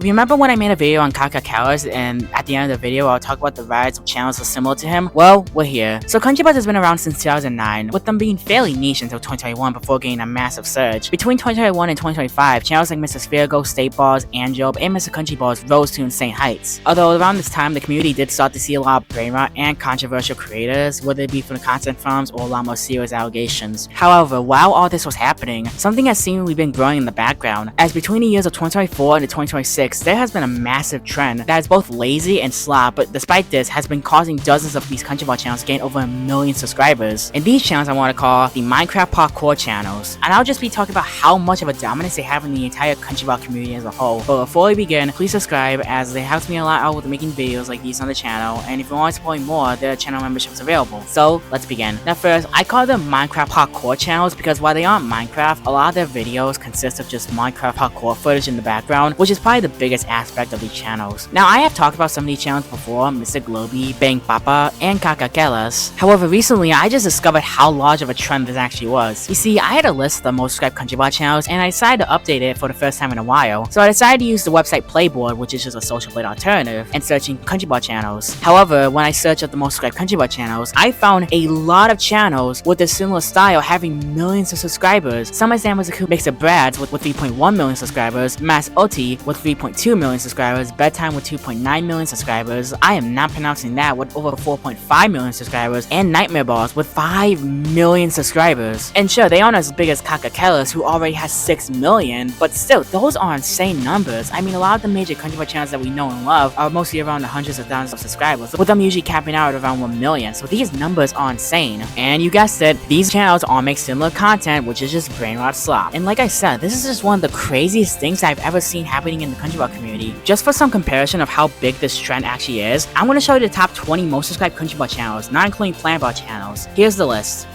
Remember when I made a video on Countryballs and at the end of the video I'll talk about the rise of channels so similar to him? Well, we're here. So Countryballs has been around since 2009, with them being fairly niche until 2021 before gaining a massive surge. Between 2021 and 2025, channels like Mr. Spherical, State Balls, Anjob, and Mr. Countryballs rose to insane heights. Although around this time, the community did start to see a lot of brain rot and controversial creators, whether it be from the content firms or a lot more serious allegations. However, while all this was happening, something has seemingly been growing in the background, as between the years of 2024 and 2026, there has been a massive trend that is both lazy and slop, but despite this, has been causing dozens of these Countryballs channels to gain over 1 million subscribers. And these channels I want to call the Minecraft parkour channels. And I'll just be talking about how much of a dominance they have in the entire Countryballs community as a whole. But before we begin, please subscribe, as it helps me a lot out with making videos like these on the channel, and if you want to support me more, there are channel memberships available. So let's begin. Now first, I call them Minecraft parkour channels because while they aren't Minecraft, a lot of their videos consist of just Minecraft parkour footage in the background, which is probably the biggest aspect of these channels. Now I have talked about some of these channels before, Mr. Globy, Bang Papa, and Kakakelas. However, recently I just discovered how large of a trend this actually was. You see, I had a list of the most subscribed Countryballs channels and I decided to update it for the first time in a while. So I decided to use the website Playboard, which is just a social blade alternative, and searching Countryballs channels. However, when I searched up the most subscribed Countryballs channels, I found a lot of channels with a similar style having millions of subscribers. Some examples include Mixer Brads with 3.1 million subscribers, Mass OT with 3.2 million subscribers, Bedtime with 2.9 million subscribers, I am not pronouncing that, with over 4.5 million subscribers, and Nightmare Balls with 5 million subscribers. And sure, they aren't as big as Kakakelas, who already has 6 million, but still, those are insane numbers. I mean, a lot of the major Countryballs channels that we know and love are mostly around the hundreds of thousands of subscribers, with them usually capping out at around 1 million, so these numbers are insane. And you guessed it, these channels all make similar content, which is just brain rot slop. And like I said, this is just one of the craziest things I've ever seen happening in the Countryballs community. Just for some comparison of how big this trend actually is, I'm going to show you the top 20 most subscribed Countryballs channels, not including Planball channels. Here's the list.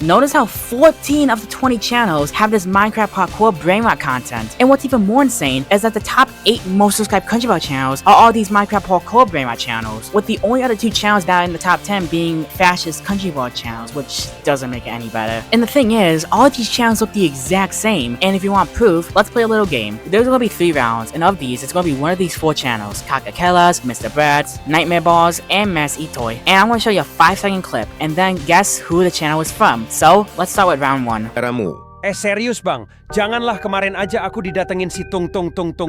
Notice how 14 of the 20 channels have this Minecraft parkour brain rot content. And what's even more insane is that the top 8 most subscribed Countryballs channels are all these Minecraft parkour brain rot channels, with the only other 2 channels that are in the top 10 being fascist Countryballs channels, which doesn't make it any better. And the thing is, all of these channels look the exact same, and if you want proof, let's play a little game. There's gonna be 3 rounds, and of these, it's gonna be one of these 4 channels: Kakakelas, Mr. Brads, Nightmare Balls, and Mass Itoy. And I'm gonna show you a 5-second clip, and then guess who the channel is from. So, let's start with round 1. Serius bang, janganlah kemarin aja aku didatengin si tung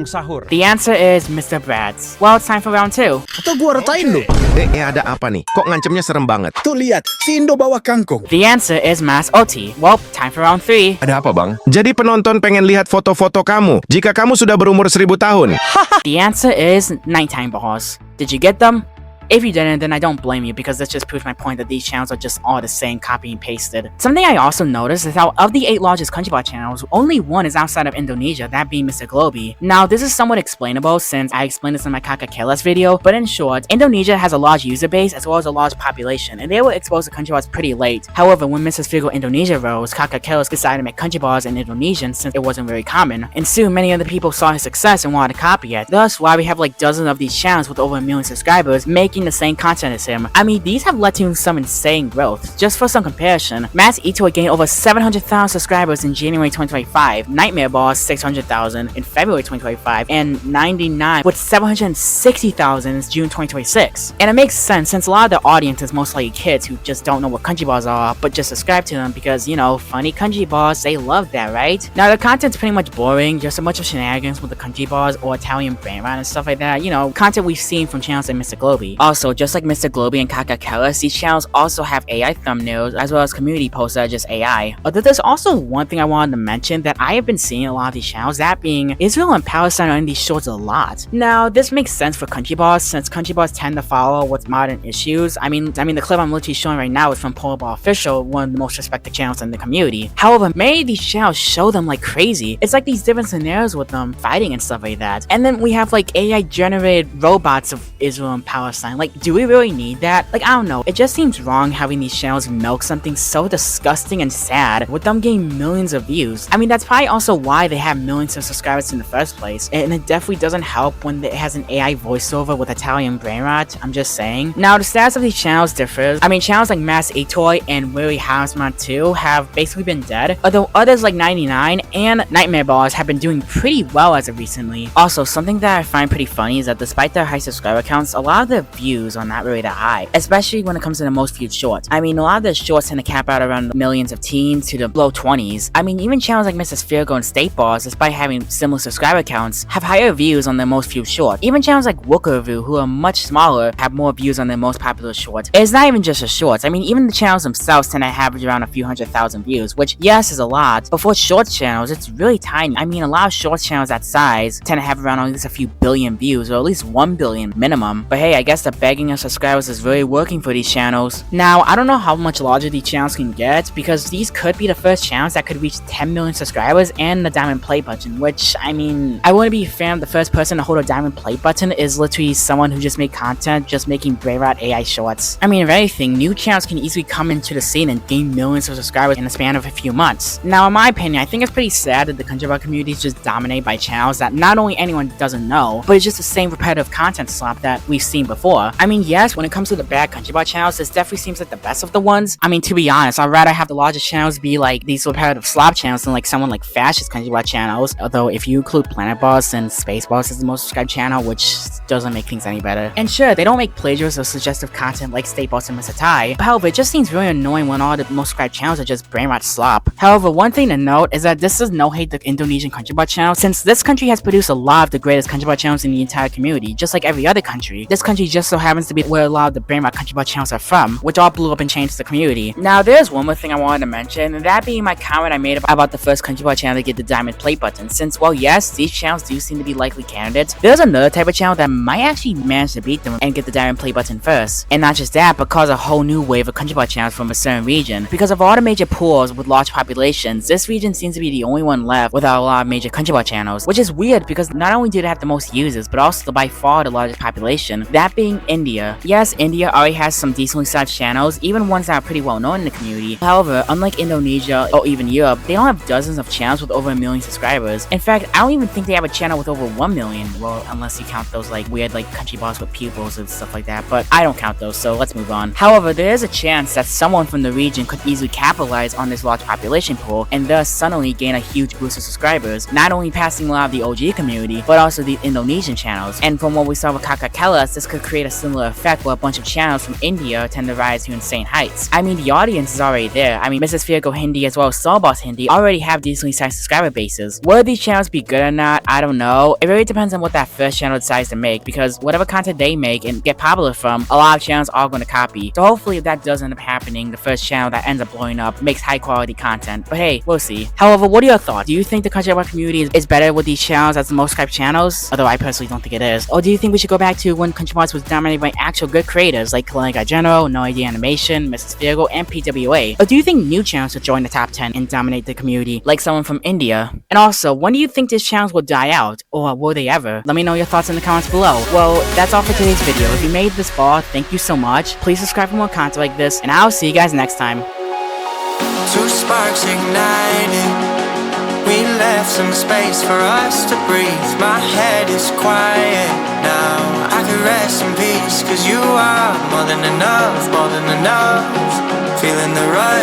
sahur. The answer is Mr. Brads. Well, it's time for round 2. Atau gua retain lu. Ada apa nih? Kok ngancemnya serem banget? Tuh lihat, si Indo bawa kangkung. The answer is Mass OT. Well, time for round 3. Ada apa bang? Jadi penonton pengen lihat foto-foto kamu jika kamu sudah berumur 1000 tahun. The answer is Nighttime Balls. Did you get them? If you didn't, then I don't blame you, because this just proves my point that these channels are just all the same, copy and pasted. Something I also noticed is how of the 8 largest Countryballs channels, only one is outside of Indonesia, that being Mr. Globy. Now, this is somewhat explainable since I explained this in my Kakakelas video, but in short, Indonesia has a large user base as well as a large population, and they were exposed to Countryballs pretty late. However, when Mr. Spherical Indonesia rose, Kakakelas decided to make Countryballs in Indonesian since it wasn't very common, and soon many other people saw his success and wanted to copy it. Thus, why we have like dozens of these channels with over 1 million subscribers making the same content as him. I mean, these have led to some insane growth. Just for some comparison, Mass Itoy gained over 700,000 subscribers in January 2025, Nightmare Balls 600,000 in February 2025, and 99 with 760,000 in June 2026. And it makes sense since a lot of the audience is mostly kids who just don't know what Countryballs are, but just subscribe to them because, you know, funny Countryballs, they love that, right? Now, the content's pretty much boring, just a bunch of shenanigans with the Countryballs or Italian brain rot and stuff like that, you know, content we've seen from channels like Mr. Globy. Also, just like Mr. Globy and Kakakelas, these channels also have AI thumbnails as well as community posts that are just AI. Although there's also one thing I wanted to mention that I have been seeing a lot of these channels, that being Israel and Palestine are in these shorts a lot. Now, this makes sense for Countryballs since Countryballs tend to follow what's modern issues. I mean the clip I'm literally showing right now is from Polarball Official, one of the most respected channels in the community. However, many of these channels show them like crazy. It's like these different scenarios with them fighting and stuff like that. And then we have like AI generated robots of Israel and Palestine. online. Like, do we really need that? Like, I don't know. It just seems wrong having these channels milk something so disgusting and sad with them getting millions of views. I mean, that's probably also why they have millions of subscribers in the first place, and it definitely doesn't help when it has an AI voiceover with Italian brain rot. I'm just saying. Now, the status of these channels differs. I mean, channels like Mass Atoy and Willy Hausman 2 have basically been dead, although others like 99 and Nightmare Balls have been doing pretty well as of recently. Also, something that I find pretty funny is that despite their high subscriber counts, a lot of their views are not really that high, especially when it comes to the most viewed shorts. I mean, a lot of their shorts tend to cap out around the millions of teens to the low 20s. I mean, even channels like Mrs. Virgo and State Balls, despite having similar subscriber counts, have higher views on their most viewed short. Even channels like Wooker Review, who are much smaller, have more views on their most popular shorts. It's not even just the shorts. I mean, even the channels themselves tend to average around a few 100,000 views, which, yes, is a lot, but for shorts channels, it's really tiny. I mean, a lot of shorts channels that size tend to have around at least a few billion views, or at least 1 billion minimum. But hey, I guess the begging of subscribers is really working for these channels. Now, I don't know how much larger these channels can get, because these could be the first channels that could reach 10 million subscribers and the diamond play button, which, I mean, I wouldn't be a fan of the first person to hold a diamond play button is literally someone who just made content, just making brain rot AI shorts. I mean, if anything, new channels can easily come into the scene and gain millions of subscribers in the span of a few months. Now, in my opinion, I think it's pretty sad that the Countryballs community is just dominated by channels that not only anyone doesn't know, but it's just the same repetitive content slop that we've seen before. I mean, yes, when it comes to the bad Countryballs channels, this definitely seems like the best of the ones. I mean, to be honest, I'd rather have the largest channels be like these repetitive slop channels than like someone like Fascist Countryballs channels, although if you include Planet Boss, then Space Boss is the most subscribed channel, which doesn't make things any better. And sure, they don't make plagiarism or suggestive content like State Boss and Mr. Tai, but however, it just seems really annoying when all the most subscribed channels are just brain rot slop. However, one thing to note is that this is no hate to Indonesian Countryballs channel, since this country has produced a lot of the greatest Countryballs channels in the entire community, just like every other country. This country just so happens to be where a lot of the brain rot Countryballs channels are from, which all blew up and changed the community. Now, there's one more thing I wanted to mention, and that being my comment I made about the first Countryballs channel to get the diamond play button, since, well, yes, these channels do seem to be likely candidates. There's another type of channel that might actually manage to beat them and get the diamond play button first. And not just that, but cause a whole new wave of Countryballs channels from a certain region. Because of all the major pools with large populations, this region seems to be the only one left without a lot of major Countryballs channels, which is weird because not only do they have the most users, but also by far the largest population, that being India. Yes, India already has some decently sized channels, even ones that are pretty well known in the community. However, unlike Indonesia or even Europe, they don't have dozens of channels with over 1 million subscribers. In fact, I don't even think they have a channel with over 1 million, well, unless you count those like weird like Countryballs with pupils and stuff like that, but I don't count those, so let's move on. However, there is a chance that someone from the region could easily capitalize on this large population pool and thus suddenly gain a huge boost of subscribers, not only passing a lot of the OG community, but also the Indonesian channels. And from what we saw with Kakak Kellas, this could create a similar effect where a bunch of channels from India tend to rise to insane heights. I mean, the audience is already there. I mean, Mrs. Virgo Hindi as well as Soul Boss Hindi already have decently sized subscriber bases. Whether these channels be good or not, I don't know. It really depends on what that first channel decides to make, because whatever content they make and get popular from, a lot of channels are going to copy. So hopefully if that does end up happening, the first channel that ends up blowing up makes high quality content. But hey, we'll see. However, what are your thoughts? Do you think the Countryballs community is better with these channels as the most subscribed channels? Although I personally don't think it is. Or do you think we should go back to when Countryballs was dominated by actual good creators like Kalanga General, No Idea Animation, Mrs. Virgo, and PWA? Or do you think new channels should join the top 10 and dominate the community like someone from India? And also, when do you think these channels will die out? Or will they ever? Let me know your thoughts in the comments below. Well, that's all for today's video. If you made it this far, thank you so much. Please subscribe for more content like this, and I'll see you guys next time. Two sparks ignited. We left some space for us to breathe. My head is quiet now. I can rest in peace, 'cause you are more than enough, more than enough. Feeling the rush.